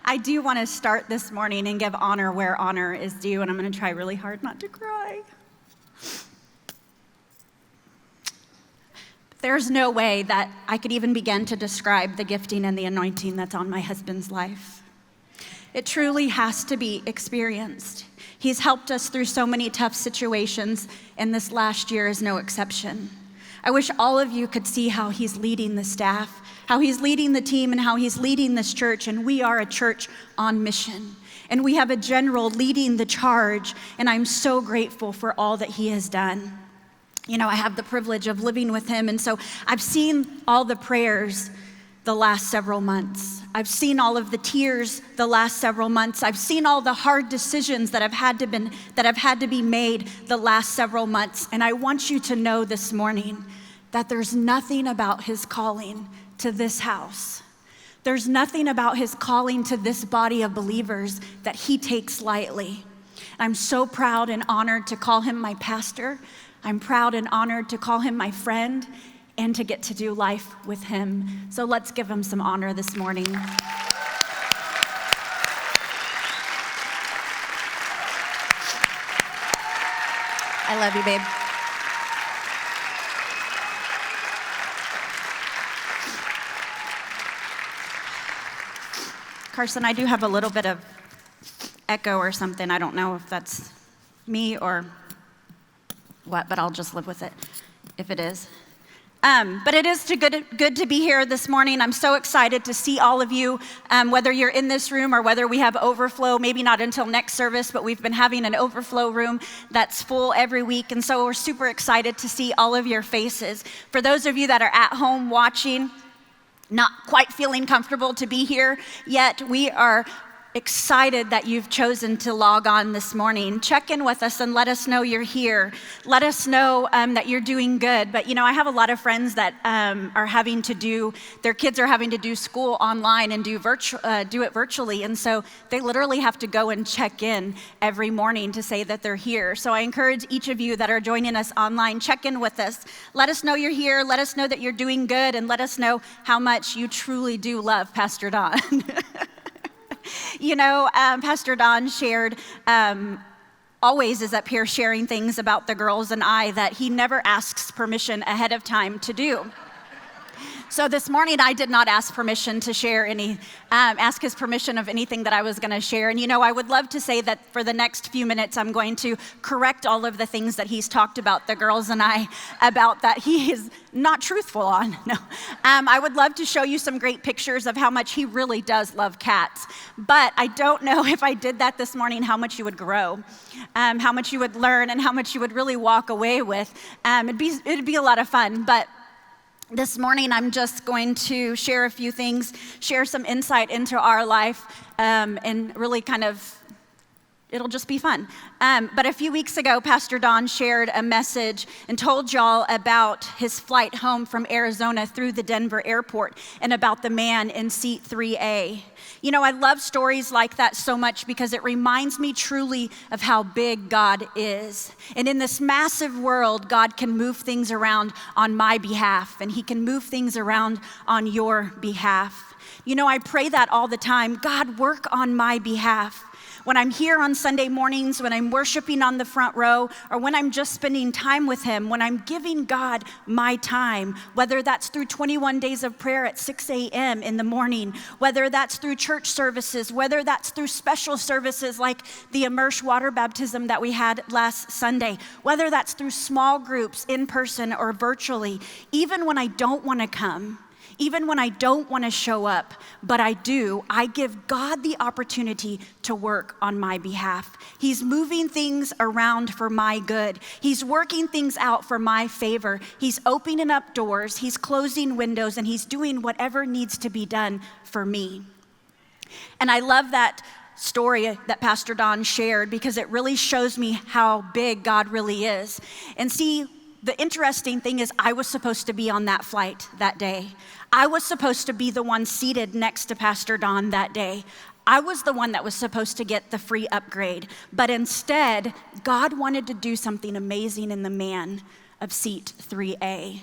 I do want to start this morning and give honor where honor is due, and I'm going to try really hard not to cry. There's no way that I could even begin to describe the gifting and the anointing that's on my husband's life. It truly has to be experienced. He's helped us through so many tough situations, and this last year is no exception. I wish all of you could see how he's leading the staff, how he's leading the team, and how he's leading this church, and we are a church on mission. And we have a general leading the charge, and I'm so grateful for all that he has done. You know, I have the privilege of living with him, and so I've seen all the prayers the last several months. I've seen all of the tears the last several months. I've seen all the hard decisions that have had to be made the last several months. And I want you to know this morning that there's nothing about his calling to this house. There's nothing about his calling to this body of believers that he takes lightly. I'm so proud and honored to call him my pastor. I'm proud and honored to call him my friend and to get to do life with him. So let's give him some honor this morning. I love you, babe. Carson, I do have a little bit of echo or something. I don't know if that's me or what, but I'll just live with it if it is. But it is good to be here this morning. I'm so excited to see all of you, whether you're in this room or whether we have overflow, maybe not until next service, but we've been having an overflow room that's full every week. And so we're super excited to see all of your faces. For those of you that are at home watching, not quite feeling comfortable to be here yet, we are excited that you've chosen to log on this morning. Check in with us and let us know you're here. Let us know that you're doing good. But you know, I have a lot of friends that their kids are having to do school online and do it virtually. And so they literally have to go and check in every morning to say that they're here. So I encourage each of you that are joining us online, check in with us. Let us know you're here. Let us know that you're doing good. And let us know how much you truly do love Pastor Don. You know, Pastor Don shared, always is up here sharing things about the girls and I that he never asks permission ahead of time to do. So this morning I did not ask permission to share ask his permission of anything that I was going to share. And you know, I would love to say that for the next few minutes I'm going to correct all of the things that he's talked about the girls and I about that he is not truthful on. No, I would love to show you some great pictures of how much he really does love cats. But I don't know if I did that this morning, how much you would grow, how much you would learn, and how much you would really walk away with. It'd be a lot of fun, but this morning, I'm just going to share a few things, share some insight into our life, and really it'll just be fun. But a few weeks ago, Pastor Don shared a message and told y'all about his flight home from Arizona through the Denver airport and about the man in seat 3A. You know, I love stories like that so much because it reminds me truly of how big God is. And in this massive world, God can move things around on my behalf, and he can move things around on your behalf. You know, I pray that all the time. God, work on my behalf. When I'm here on Sunday mornings, when I'm worshiping on the front row, or when I'm just spending time with him, when I'm giving God my time, whether that's through 21 days of prayer at 6 a.m. in the morning, whether that's through church services, whether that's through special services like the immerse water baptism that we had last Sunday, whether that's through small groups in person or virtually, even when I don't want to come, even when I don't want to show up, but I do, I give God the opportunity to work on my behalf. He's moving things around for my good. He's working things out for my favor. He's opening up doors, he's closing windows, and he's doing whatever needs to be done for me. And I love that story that Pastor Don shared because it really shows me how big God really is. And see, the interesting thing is I was supposed to be on that flight that day. I was supposed to be the one seated next to Pastor Don that day. I was the one that was supposed to get the free upgrade. But instead, God wanted to do something amazing in the man of seat 3A.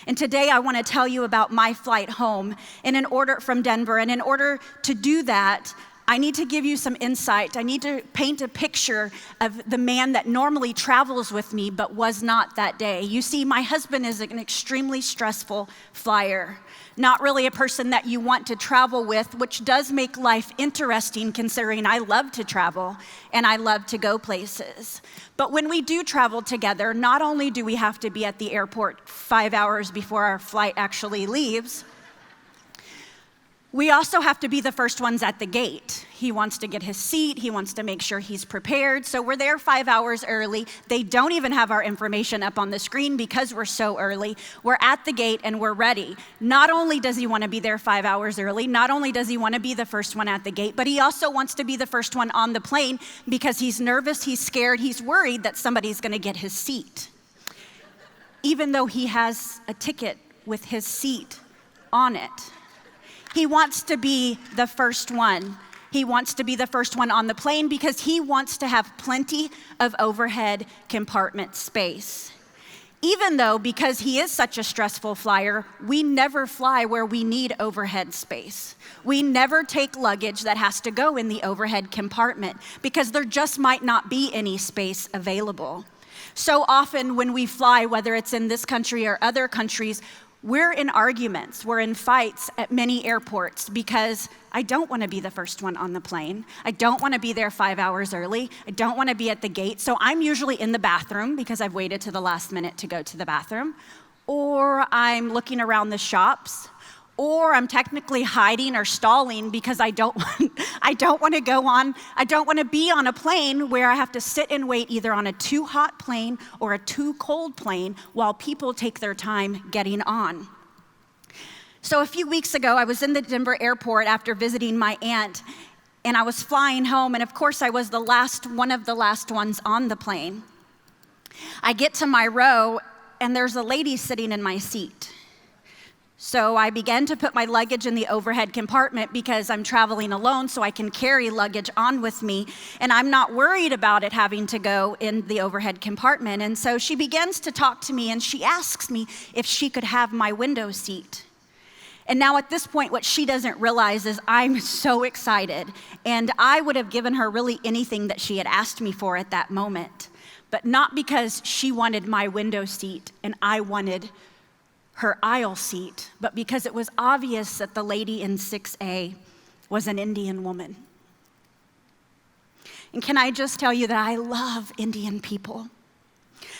And today I want to tell you about my flight home from Denver. And in order to do that, I need to give you some insight. I need to paint a picture of the man that normally travels with me but was not that day. You see, my husband is an extremely stressful flyer. Not really a person that you want to travel with, which does make life interesting considering I love to travel and I love to go places. But when we do travel together, not only do we have to be at the airport 5 hours before our flight actually leaves, we also have to be the first ones at the gate. He wants to get his seat. He wants to make sure he's prepared. So we're there 5 hours early. They don't even have our information up on the screen because we're so early. We're at the gate and we're ready. Not only does he want to be there 5 hours early, not only does he want to be the first one at the gate, but he also wants to be the first one on the plane because he's nervous, he's scared, he's worried that somebody's going to get his seat. Even though he has a ticket with his seat on it. He wants to be the first one. He wants to be the first one on the plane because he wants to have plenty of overhead compartment space. Even though, because he is such a stressful flyer, we never fly where we need overhead space. We never take luggage that has to go in the overhead compartment because there just might not be any space available. So often when we fly, whether it's in this country or other countries, we're in arguments, we're in fights at many airports because I don't want to be the first one on the plane. I don't want to be there 5 hours early. I don't want to be at the gate. So I'm usually in the bathroom because I've waited to the last minute to go to the bathroom. Or I'm looking around the shops. Or I'm technically hiding or stalling because I don't want to be on a plane where I have to sit and wait either on a too hot plane or a too cold plane while people take their time getting on. So a few weeks ago, I was in the Denver airport after visiting my aunt, and I was flying home, and of course I was one of the last ones on the plane. I get to my row, and there's a lady sitting in my seat. So I began to put my luggage in the overhead compartment because I'm traveling alone, so I can carry luggage on with me, and I'm not worried about it having to go in the overhead compartment. And so she begins to talk to me, and she asks me if she could have my window seat. And now at this point, what she doesn't realize is I'm so excited, and I would have given her really anything that she had asked me for at that moment, but not because she wanted my window seat and I wanted her aisle seat, but because it was obvious that the lady in 6A was an Indian woman. And can I just tell you that I love Indian people?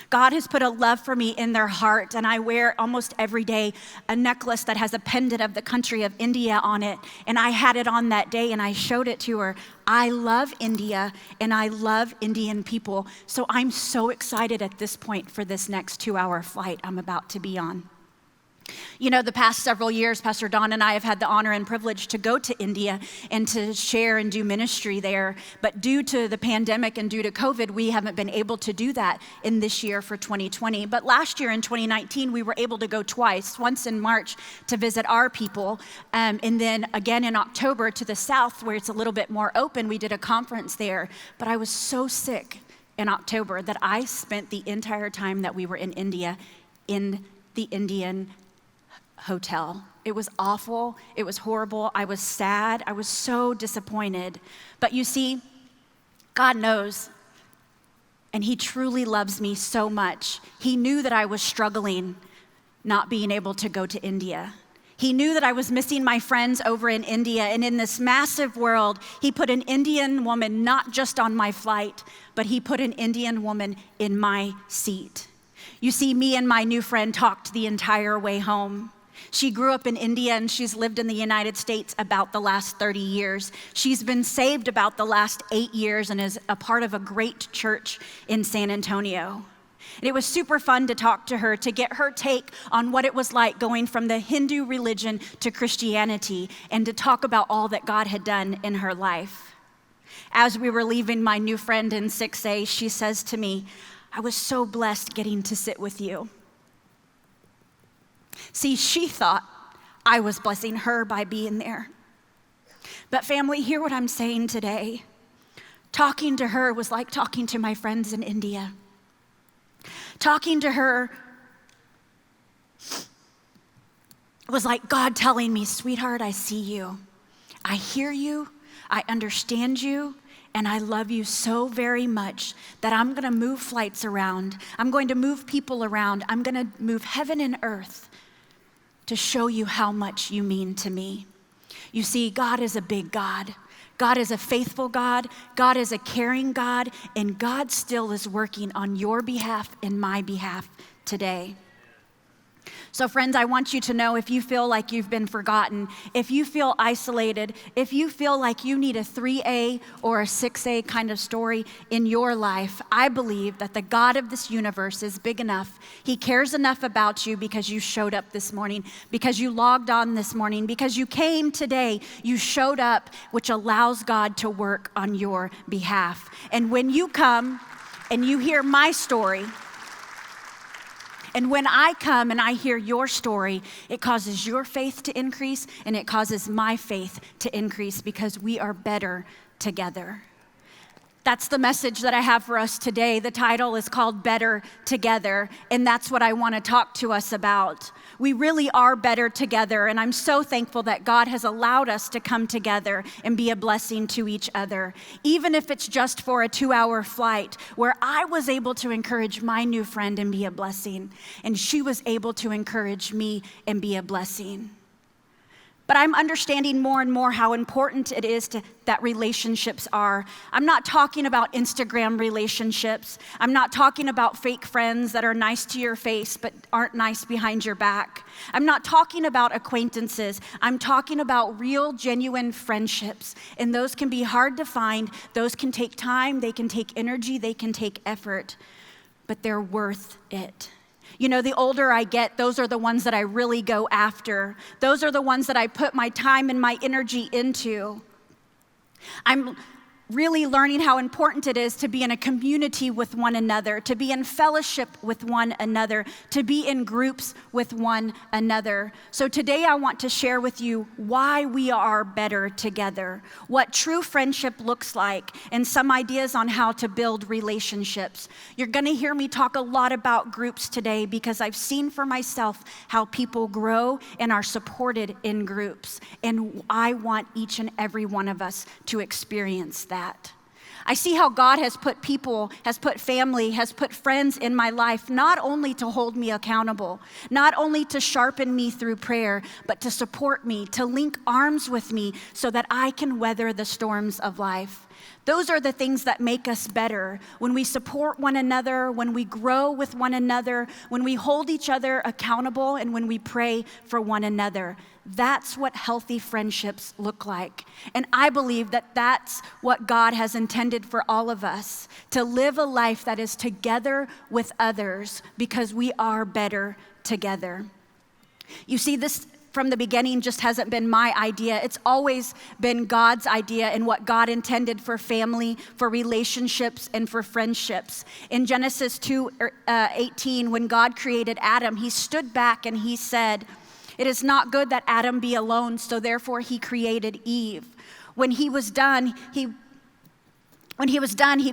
God has put a love for me in their heart, and I wear almost every day a necklace that has a pendant of the country of India on it, and I had it on that day, and I showed it to her. I love India, and I love Indian people, so I'm so excited at this point for this next 2-hour flight I'm about to be on. You know, the past several years, Pastor Don and I have had the honor and privilege to go to India and to share and do ministry there. But due to the pandemic and due to COVID, we haven't been able to do that in this year for 2020. But last year in 2019, we were able to go twice, once in March to visit our people, and then again in October to the south where it's a little bit more open. We did a conference there. But I was so sick in October that I spent the entire time that we were in India in the Indian hotel. It was awful. It was horrible. I was sad. I was so disappointed. But you see, God knows, and He truly loves me so much. He knew that I was struggling not being able to go to India. He knew that I was missing my friends over in India, and in this massive world, He put an Indian woman not just on my flight, but He put an Indian woman in my seat. You see, me and my new friend talked the entire way home. She grew up in India and she's lived in the United States about the last 30 years. She's been saved about the last 8 years and is a part of a great church in San Antonio. And it was super fun to talk to her, to get her take on what it was like going from the Hindu religion to Christianity and to talk about all that God had done in her life. As we were leaving my new friend in 6A, she says to me, "I was so blessed getting to sit with you." See, she thought I was blessing her by being there. But family, hear what I'm saying today. Talking to her was like talking to my friends in India. Talking to her was like God telling me, "Sweetheart, I see you. I hear you. I understand you, and I love you so very much that I'm gonna move flights around. I'm going to move people around. I'm gonna move heaven and earth to show you how much you mean to me. You see, God is a big God. God is a faithful God. God is a caring God, and God still is working on your behalf and my behalf today. So friends, I want you to know, if you feel like you've been forgotten, if you feel isolated, if you feel like you need a 3A or a 6A kind of story in your life, I believe that the God of this universe is big enough. He cares enough about you because you showed up this morning, because you logged on this morning, because you came today, you showed up, which allows God to work on your behalf. And when you come and you hear my story, and when I come and I hear your story, it causes your faith to increase and it causes my faith to increase because we are better together. That's the message that I have for us today. The title is called Better Together, and that's what I want to talk to us about. We really are better together, and I'm so thankful that God has allowed us to come together and be a blessing to each other, even if it's just for a 2-hour flight where I was able to encourage my new friend and be a blessing, and she was able to encourage me and be a blessing. But I'm understanding more and more how important it is that relationships are. I'm not talking about Instagram relationships. I'm not talking about fake friends that are nice to your face but aren't nice behind your back. I'm not talking about acquaintances. I'm talking about real, genuine friendships. And those can be hard to find. Those can take time. They can take energy. They can take effort. But they're worth it. You know, the older I get, those are the ones that I really go after. Those are the ones that I put my time and my energy into. I'm really learning how important it is to be in a community with one another, to be in fellowship with one another, to be in groups with one another. So today I want to share with you why we are better together, what true friendship looks like, and some ideas on how to build relationships. You're going to hear me talk a lot about groups today because I've seen for myself how people grow and are supported in groups, and I want each and every one of us to experience that. I see how God has put people, has put family, has put friends in my life, not only to hold me accountable, not only to sharpen me through prayer, but to support me, to link arms with me so that I can weather the storms of life. Those are the things that make us better. When we support one another, when we grow with one another, when we hold each other accountable, and when we pray for one another. That's what healthy friendships look like. And I believe that that's what God has intended for all of us, to live a life that is together with others because we are better together. You see, this from the beginning just hasn't been my idea. It's always been God's idea and what God intended for family, for relationships, and for friendships. In Genesis 2:18, when God created Adam, he stood back and he said, "It is not good that Adam be alone, so therefore he created Eve." When he was done, he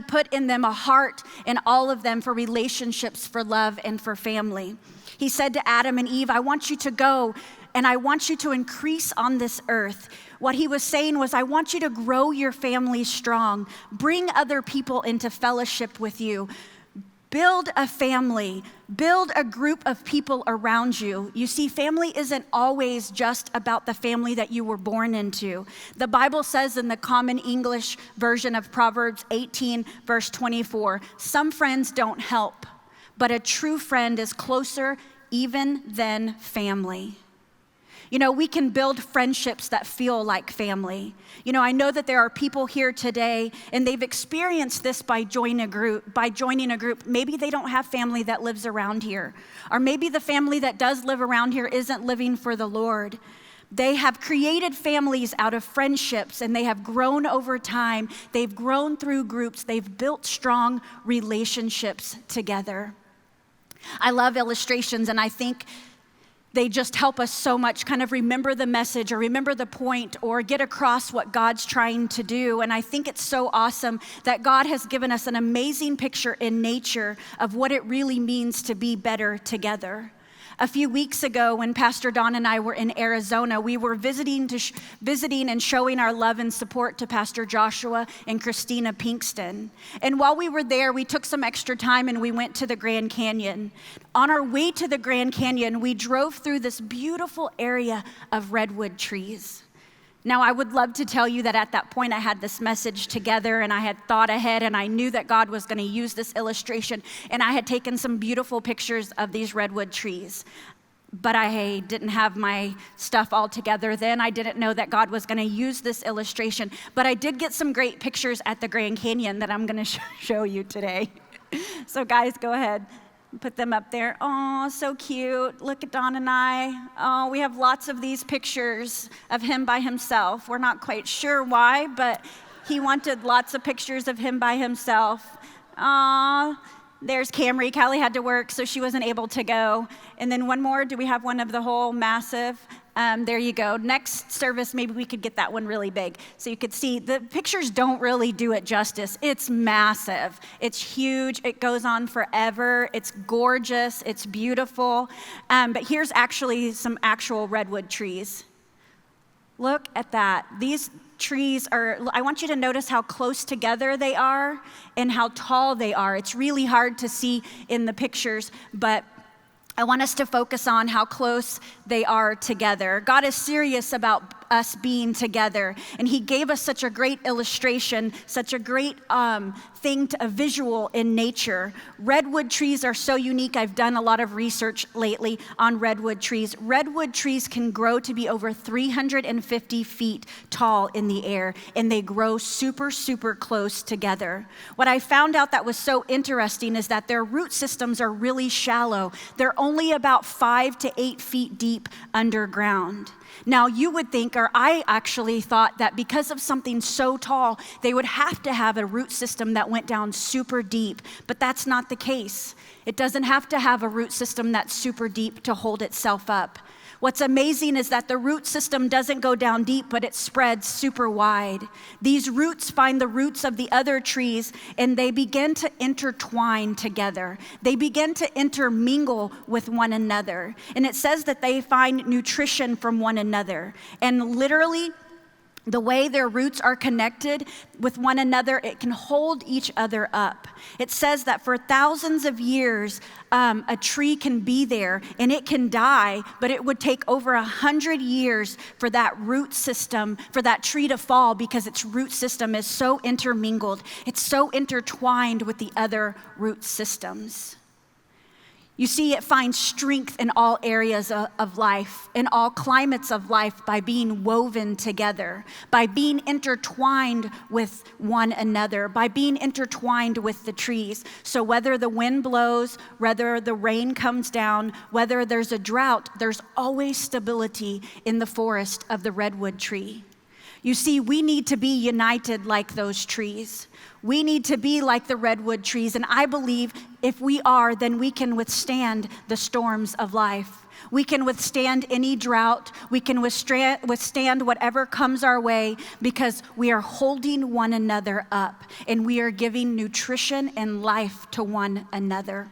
put in them a heart in all of them for relationships, for love, and for family. He said to Adam and Eve, "I want you to go and I want you to increase on this earth." What he was saying was, I want you to grow your family strong. Bring other people into fellowship with you. Build a family. Build a group of people around you. You see, family isn't always just about the family that you were born into. The Bible says in the Common English version of Proverbs 18, verse 24, some friends don't help, but a true friend is closer even than family. You know, we can build friendships that feel like family. You know, I know that there are people here today and they've experienced this by joining a group. Maybe they don't have family that lives around here. Or maybe the family that does live around here isn't living for the Lord. They have created families out of friendships and they have grown over time. They've grown through groups. They've built strong relationships together. I love illustrations, and I think they just help us so much kind of remember the message or remember the point or get across what God's trying to do. And I think it's so awesome that God has given us an amazing picture in nature of what it really means to be better together. A few weeks ago, when Pastor Don and I were in Arizona, we were visiting and showing our love and support to Pastor Joshua and Christina Pinkston. And while we were there, we took some extra time and we went to the Grand Canyon. On our way to the Grand Canyon, we drove through this beautiful area of redwood trees. Now, I would love to tell you that at that point I had this message together and I had thought ahead and I knew that God was going to use this illustration and I had taken some beautiful pictures of these redwood trees. But I didn't have my stuff all together then. I didn't know that God was going to use this illustration. But I did get some great pictures at the Grand Canyon that I'm going to show you today. So guys, go ahead. Put them up there. Oh, so cute. Look at Don and I. Oh, we have lots of these pictures of him by himself. We're not quite sure why, but he wanted lots of pictures of him by himself. Oh, there's Camry. Callie had to work, so she wasn't able to go. And then one more. Do we have one of the whole massive? There you go. Next service, maybe we could get that one really big so you could see. The pictures don't really do it justice. It's massive. It's huge. It goes on forever. It's gorgeous. It's beautiful. But here's actually some actual redwood trees. Look at that. These trees are, I want you to notice how close together they are and how tall they are. It's really hard to see in the pictures, but I want us to focus on how close they are together. God is serious about us being together, and he gave us such a great illustration, such a great thing, a visual in nature. Redwood trees are so unique. I've done a lot of research lately on redwood trees. Redwood trees can grow to be over 350 feet tall in the air, and they grow super, super close together. What I found out that was so interesting is that their root systems are really shallow. They're only about 5 to 8 feet deep underground. Now, you would think, or I actually thought, that because of something so tall, they would have to have a root system that went down super deep, but that's not the case. It doesn't have to have a root system that's super deep to hold itself up. What's amazing is that the root system doesn't go down deep, but it spreads super wide. These roots find the roots of the other trees, and they begin to intertwine together. They begin to intermingle with one another. And it says that they find nutrition from one another. And literally, the way their roots are connected with one another, it can hold each other up. It says that for thousands of years, a tree can be there and it can die, but it would take over 100 years for that root system, for that tree to fall, because its root system is so intermingled. It's so intertwined with the other root systems. You see, it finds strength in all areas of life, in all climates of life, by being woven together, by being intertwined with one another, by being intertwined with the trees. So whether the wind blows, whether the rain comes down, whether there's a drought, there's always stability in the forest of the redwood tree. You see, we need to be united like those trees. We need to be like the redwood trees, and I believe if we are, then we can withstand the storms of life. We can withstand any drought. We can withstand whatever comes our way, because we are holding one another up, and we are giving nutrition and life to one another.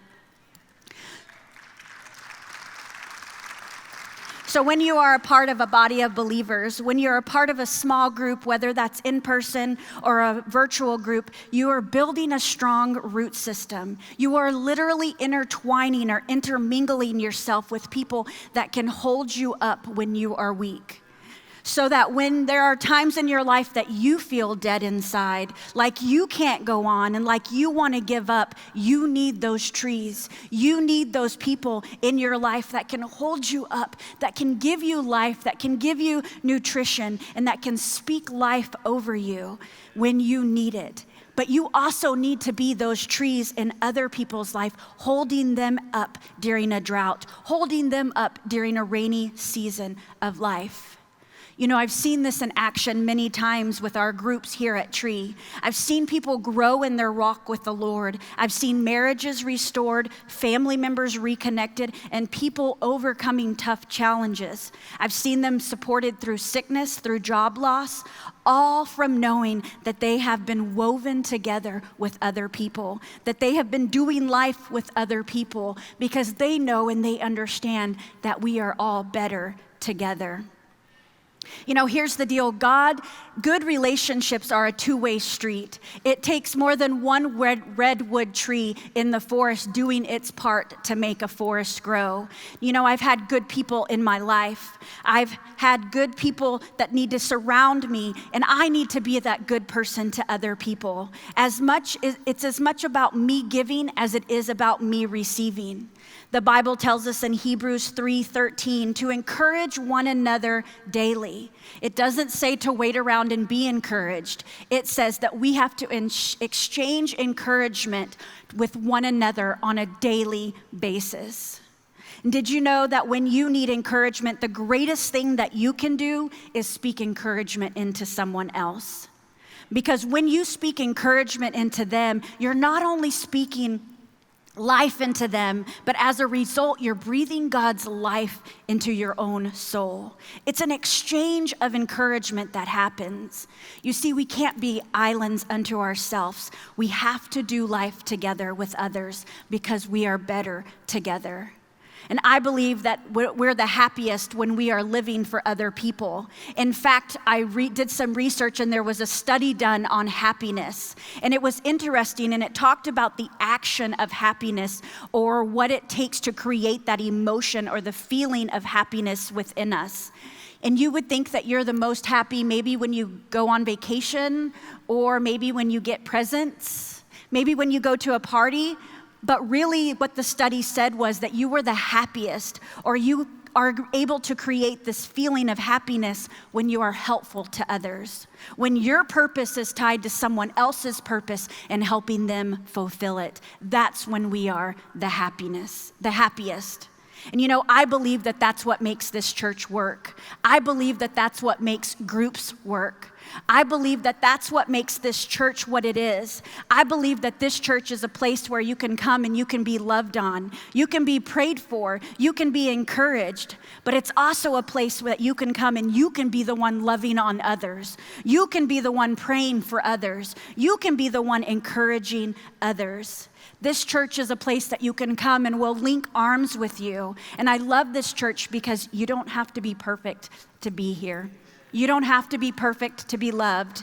So when you are a part of a body of believers, when you're a part of a small group, whether that's in person or a virtual group, you are building a strong root system. You are literally intertwining or intermingling yourself with people that can hold you up when you are weak. So that when there are times in your life that you feel dead inside, like you can't go on and like you want to give up, you need those trees. You need those people in your life that can hold you up, that can give you life, that can give you nutrition, and that can speak life over you when you need it. But you also need to be those trees in other people's life, holding them up during a drought, holding them up during a rainy season of life. You know, I've seen this in action many times with our groups here at Tree. I've seen people grow in their walk with the Lord. I've seen marriages restored, family members reconnected, and people overcoming tough challenges. I've seen them supported through sickness, through job loss, all from knowing that they have been woven together with other people, that they have been doing life with other people because they know and they understand that we are all better together. You know, here's the deal. Good relationships are a two-way street. It takes more than one redwood tree in the forest doing its part to make a forest grow. You know, I've had good people in my life. I've had good people that need to surround me, and I need to be that good person to other people. It's as much about me giving as it is about me receiving. The Bible tells us in Hebrews 3:13 to encourage one another daily. It doesn't say to wait around and be encouraged. It says that we have to exchange encouragement with one another on a daily basis. And did you know that when you need encouragement, the greatest thing that you can do is speak encouragement into someone else? Because when you speak encouragement into them, you're not only speaking life into them, but as a result, you're breathing God's life into your own soul. It's an exchange of encouragement that happens. You see, we can't be islands unto ourselves. We have to do life together with others because we are better together. And I believe that we're the happiest when we are living for other people. In fact, I did some research and there was a study done on happiness. And it was interesting and it talked about the action of happiness or what it takes to create that emotion or the feeling of happiness within us. And you would think that you're the most happy maybe when you go on vacation or maybe when you get presents, maybe when you go to a party. But really what the study said was that you were the happiest, or you are able to create this feeling of happiness when you are helpful to others. When your purpose is tied to someone else's purpose and helping them fulfill it, that's when we are the happiest. And you know, I believe that that's what makes this church work. I believe that that's what makes groups work. I believe that that's what makes this church what it is. I believe that this church is a place where you can come and you can be loved on. You can be prayed for. You can be encouraged. But it's also a place that you can come and you can be the one loving on others. You can be the one praying for others. You can be the one encouraging others. This church is a place that you can come and we'll link arms with you. And I love this church because you don't have to be perfect to be here. You don't have to be perfect to be loved.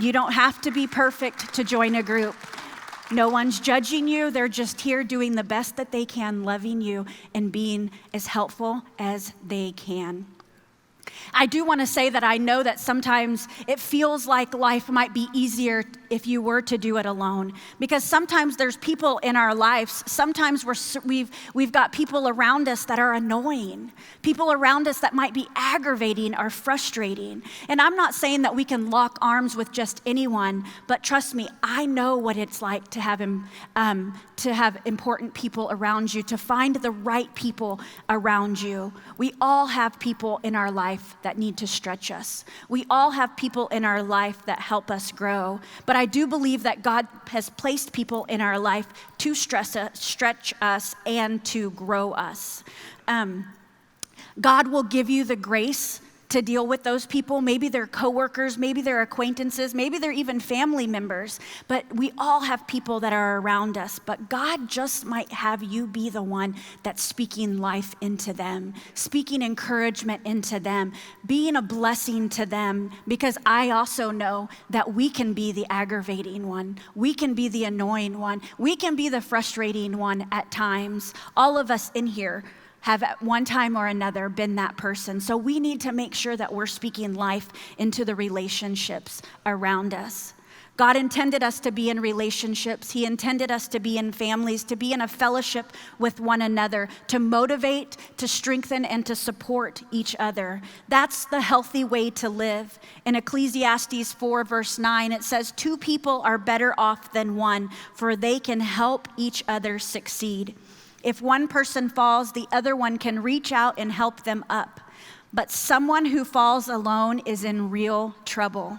You don't have to be perfect to join a group. No one's judging you. They're just here doing the best that they can, loving you and being as helpful as they can. I do want to say that I know that sometimes it feels like life might be easier if you were to do it alone, because sometimes there's people in our lives. Sometimes we've got people around us that are annoying, people around us that might be aggravating or frustrating. And I'm not saying that we can lock arms with just anyone, but trust me, I know what it's like to have important people around you, to find the right people around you. We all have people in our life that need to stretch us. We all have people in our life that help us grow. But I do believe that God has placed people in our life to stretch us and to grow us. God will give you the grace to deal with those people. Maybe they're coworkers, maybe they're acquaintances, maybe they're even family members, but we all have people that are around us. But God just might have you be the one that's speaking life into them, speaking encouragement into them, being a blessing to them, because I also know that we can be the aggravating one. We can be the annoying one. We can be the frustrating one at times. All of us in here have at one time or another been that person. So we need to make sure that we're speaking life into the relationships around us. God intended us to be in relationships. He intended us to be in families, to be in a fellowship with one another, to motivate, to strengthen, and to support each other. That's the healthy way to live. In Ecclesiastes 4, verse 9, it says, 2 people are better off than one, for they can help each other succeed. If one person falls, the other one can reach out and help them up. but someone who falls alone is in real trouble.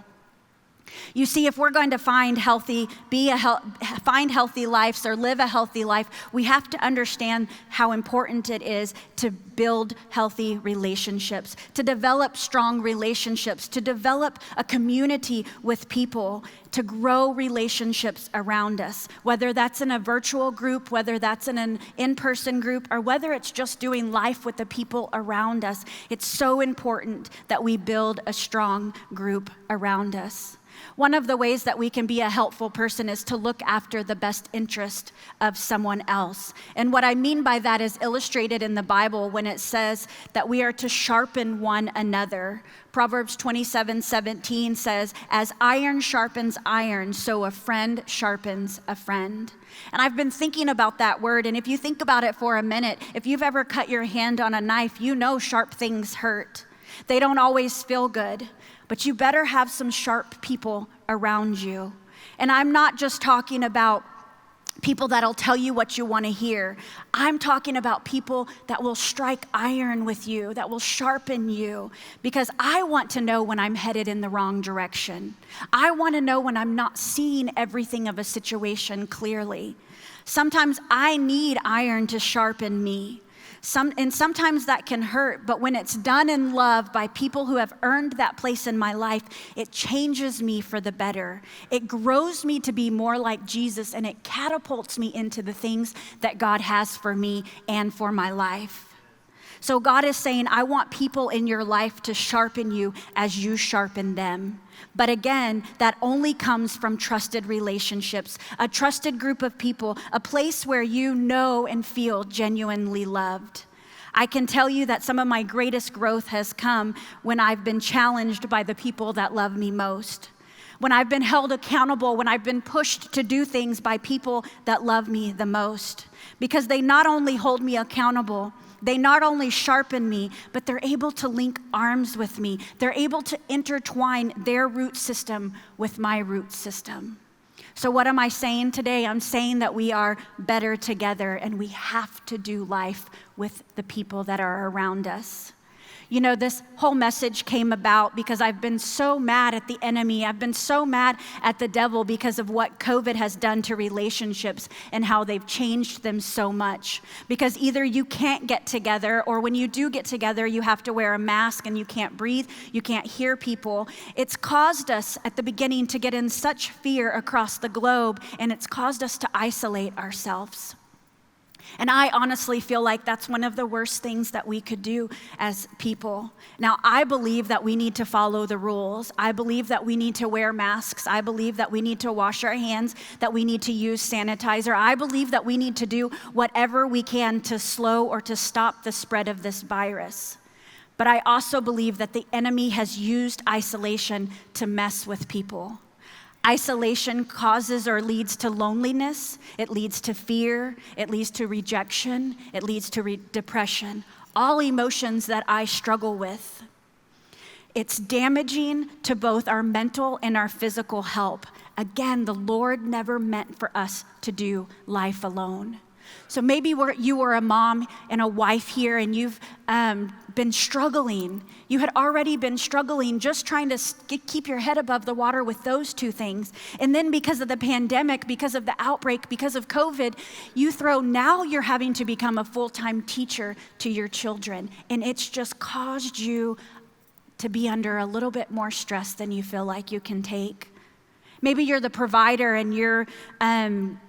You see, if we're going to find healthy lives or live a healthy life, we have to understand how important it is to build healthy relationships, to develop strong relationships, to develop a community with people, to grow relationships around us, whether that's in a virtual group, whether that's in an in-person group, or whether it's just doing life with the people around us. It's so important that we build a strong group around us. One of the ways that we can be a helpful person is to look after the best interest of someone else. And what I mean by that is illustrated in the Bible when it says that we are to sharpen one another. Proverbs 27:17 says, "As iron sharpens iron, so a friend sharpens a friend." And I've been thinking about that word, and if you think about it for a minute, if you've ever cut your hand on a knife, you know sharp things hurt. They don't always feel good. But you better have some sharp people around you. And I'm not just talking about people that'll tell you what you want to hear. I'm talking about people that will strike iron with you, that will sharpen you, because I want to know when I'm headed in the wrong direction. I want to know when I'm not seeing everything of a situation clearly. Sometimes I need iron to sharpen me. And sometimes that can hurt, but when it's done in love by people who have earned that place in my life, it changes me for the better. It grows me to be more like Jesus, and it catapults me into the things that God has for me and for my life. So God is saying, I want people in your life to sharpen you as you sharpen them. But again, that only comes from trusted relationships, a trusted group of people, a place where you know and feel genuinely loved. I can tell you that some of my greatest growth has come when I've been challenged by the people that love me most. When I've been held accountable, when I've been pushed to do things by people that love me the most. Because they not only hold me accountable, they not only sharpen me, but they're able to link arms with me. They're able to intertwine their root system with my root system. So what am I saying today? I'm saying that we are better together, and we have to do life with the people that are around us. You know, this whole message came about because I've been so mad at the enemy. I've been so mad at the devil because of what COVID has done to relationships and how they've changed them so much. Because either you can't get together, or when you do get together, you have to wear a mask and you can't breathe, you can't hear people. It's caused us at the beginning to get in such fear across the globe, and it's caused us to isolate ourselves. And I honestly feel like that's one of the worst things that we could do as people. Now, I believe that we need to follow the rules. I believe that we need to wear masks. I believe that we need to wash our hands, that we need to use sanitizer. I believe that we need to do whatever we can to slow or to stop the spread of this virus. But I also believe that the enemy has used isolation to mess with people. Isolation causes or leads to loneliness, it leads to fear, it leads to rejection, it leads to depression, all emotions that I struggle with. It's damaging to both our mental and our physical health. Again, the Lord never meant for us to do life alone. So maybe you were a mom and a wife here, and you've been struggling. You had already been struggling just trying to keep your head above the water with those two things. And then because of the pandemic, because of the outbreak, because of COVID, now you're having to become a full-time teacher to your children. And it's just caused you to be under a little bit more stress than you feel like you can take. Maybe you're the provider and you're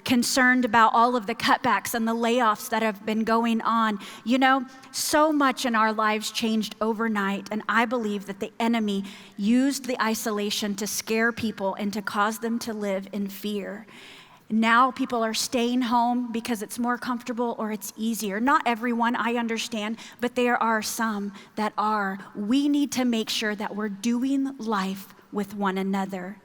concerned about all of the cutbacks and the layoffs that have been going on. You know, so much in our lives changed overnight, and I believe that the enemy used the isolation to scare people and to cause them to live in fear. Now people are staying home because it's more comfortable or it's easier. Not everyone, I understand, but there are some that are. We need to make sure that we're doing life with one another.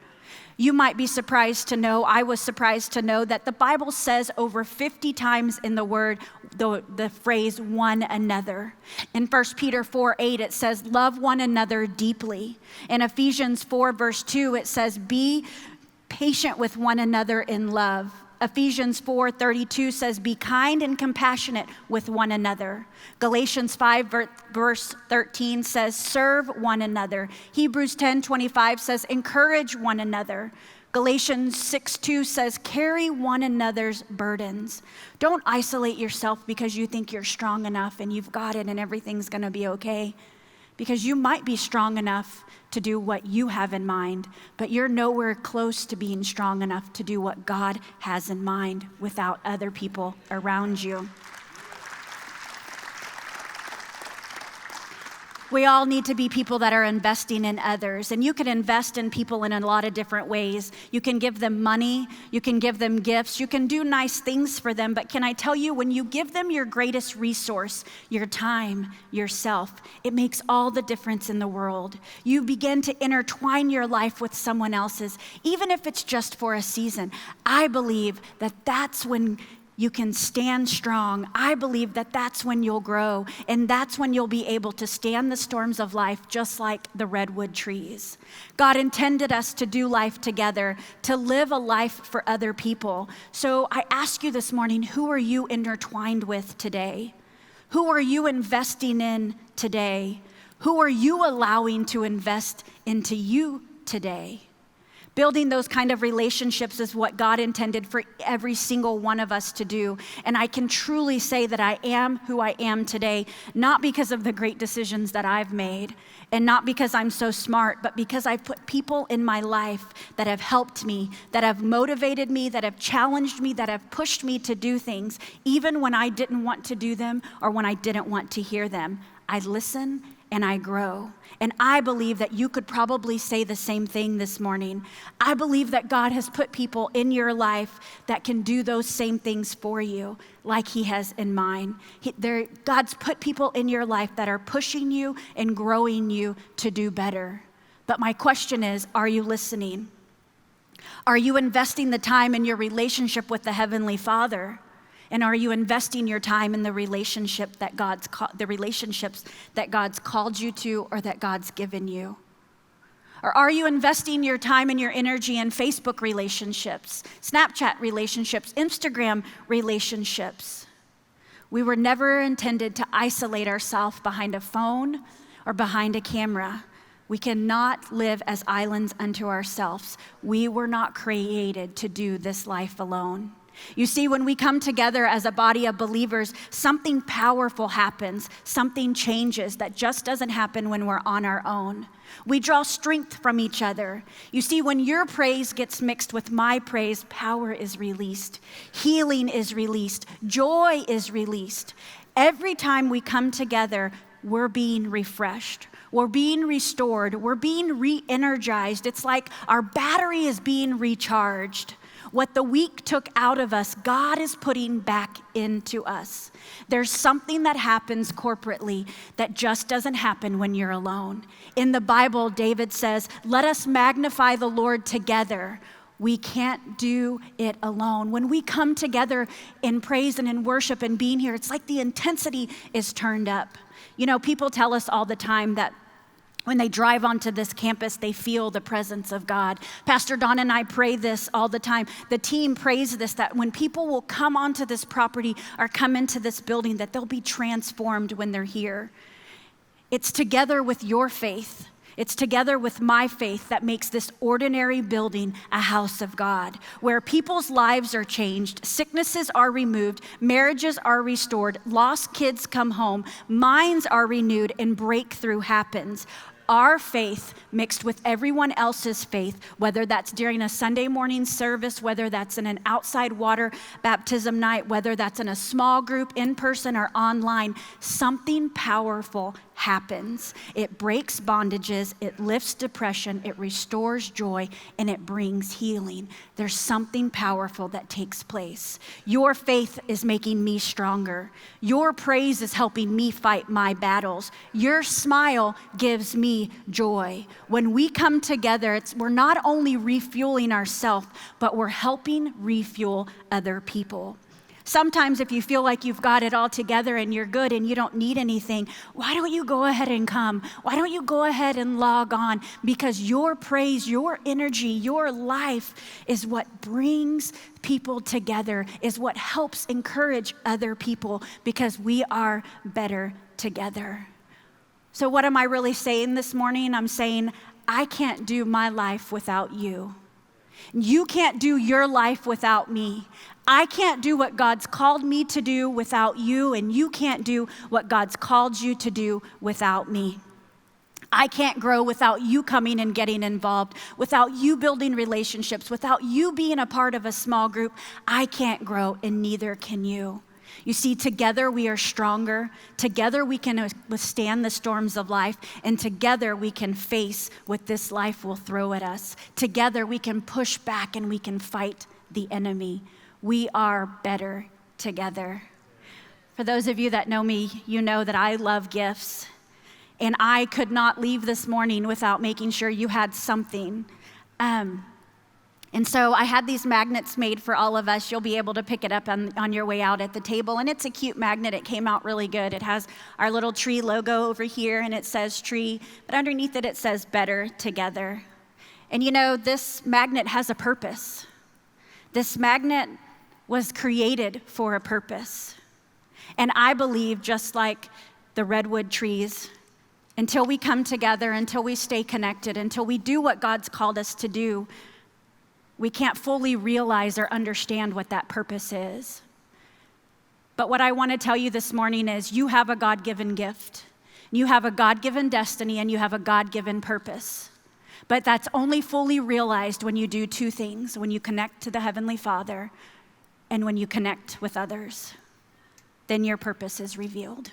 You might be surprised to know, I was surprised to know that the Bible says over 50 times in the word, the phrase one another. In 1 Peter 4:8, it says, love one another deeply. In Ephesians 4 verse 2, it says, be patient with one another in love. Ephesians 4:32 says, be kind and compassionate with one another. Galatians 5 verse 13 says, serve one another. Hebrews 10:25 says, encourage one another. Galatians 6:2 says, carry one another's burdens. Don't isolate yourself because you think you're strong enough and you've got it and everything's gonna be okay. Because you might be strong enough to do what you have in mind, but you're nowhere close to being strong enough to do what God has in mind without other people around you. We all need to be people that are investing in others, and you can invest in people in a lot of different ways. You can give them money, you can give them gifts, you can do nice things for them, but can I tell you, when you give them your greatest resource, your time, yourself, it makes all the difference in the world. You begin to intertwine your life with someone else's, even if it's just for a season. I believe that that's when you can stand strong. I believe that that's when you'll grow, and that's when you'll be able to stand the storms of life just like the redwood trees. God intended us to do life together, to live a life for other people. So I ask you this morning, who are you intertwined with today? Who are you investing in today? Who are you allowing to invest into you today? Building those kind of relationships is what God intended for every single one of us to do. And I can truly say that I am who I am today, not because of the great decisions that I've made, and not because I'm so smart, but because I've put people in my life that have helped me, that have motivated me, that have challenged me, that have pushed me to do things, even when I didn't want to do them or when I didn't want to hear them. I listen and I grow. And I believe that you could probably say the same thing this morning. I believe that God has put people in your life that can do those same things for you, like he has in mine. God's put people in your life that are pushing you and growing you to do better. But my question is, are you listening? Are you investing the time in your relationship with the Heavenly Father? And are you investing your time in the relationships that God's called you to or that God's given you? Or are you investing your time and your energy in Facebook relationships, Snapchat relationships, Instagram relationships? We were never intended to isolate ourselves behind a phone or behind a camera. We cannot live as islands unto ourselves. We were not created to do this life alone. You see, when we come together as a body of believers, something powerful happens, something changes that just doesn't happen when we're on our own. We draw strength from each other. You see, when your praise gets mixed with my praise, power is released, healing is released, joy is released. Every time we come together, we're being refreshed. We're being restored. We're being re-energized. It's like our battery is being recharged. What the week took out of us, God is putting back into us. There's something that happens corporately that just doesn't happen when you're alone. In the Bible, David says, let us magnify the Lord together. We can't do it alone. When we come together in praise and in worship and being here, it's like the intensity is turned up. You know, people tell us all the time that when they drive onto this campus, they feel the presence of God. Pastor Don and I pray this all the time. The team prays this, that when people will come onto this property or come into this building, that they'll be transformed when they're here. It's together with your faith. It's together with my faith that makes this ordinary building a house of God, where people's lives are changed, sicknesses are removed, marriages are restored, lost kids come home, minds are renewed, and breakthrough happens. Our faith mixed with everyone else's faith, whether that's during a Sunday morning service, whether that's in an outside water baptism night, whether that's in a small group, in person or online, something powerful happens. It breaks bondages, it lifts depression, it restores joy, and it brings healing. There's something powerful that takes place. Your faith is making me stronger. Your praise is helping me fight my battles. Your smile gives me joy. When we come together, we're not only refueling ourselves, but we're helping refuel other people. Sometimes if you feel like you've got it all together and you're good and you don't need anything, why don't you go ahead and come? Why don't you go ahead and log on? Because your praise, your energy, your life is what brings people together, is what helps encourage other people, because we are better together. So what am I really saying this morning? I'm saying, I can't do my life without you. You can't do your life without me. I can't do what God's called me to do without you, and you can't do what God's called you to do without me. I can't grow without you coming and getting involved, without you building relationships, without you being a part of a small group. I can't grow, and neither can you. You see, together we are stronger. Together we can withstand the storms of life, and together we can face what this life will throw at us. Together we can push back and we can fight the enemy. We are better together. For those of you that know me, you know that I love gifts, and I could not leave this morning without making sure you had something. And so I had these magnets made for all of us. You'll be able to pick it up on your way out at the table. And it's a cute magnet. It came out really good. It has our little tree logo over here, and it says tree. But underneath it, it says better together. And you know, this magnet has a purpose. This magnet was created for a purpose. And I believe, just like the redwood trees, until we come together, until we stay connected, until we do what God's called us to do, we can't fully realize or understand what that purpose is. But what I want to tell you this morning is you have a God-given gift. You have a God-given destiny, and you have a God-given purpose. But that's only fully realized when you do two things: when you connect to the Heavenly Father and when you connect with others. Then your purpose is revealed,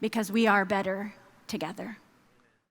because we are better together.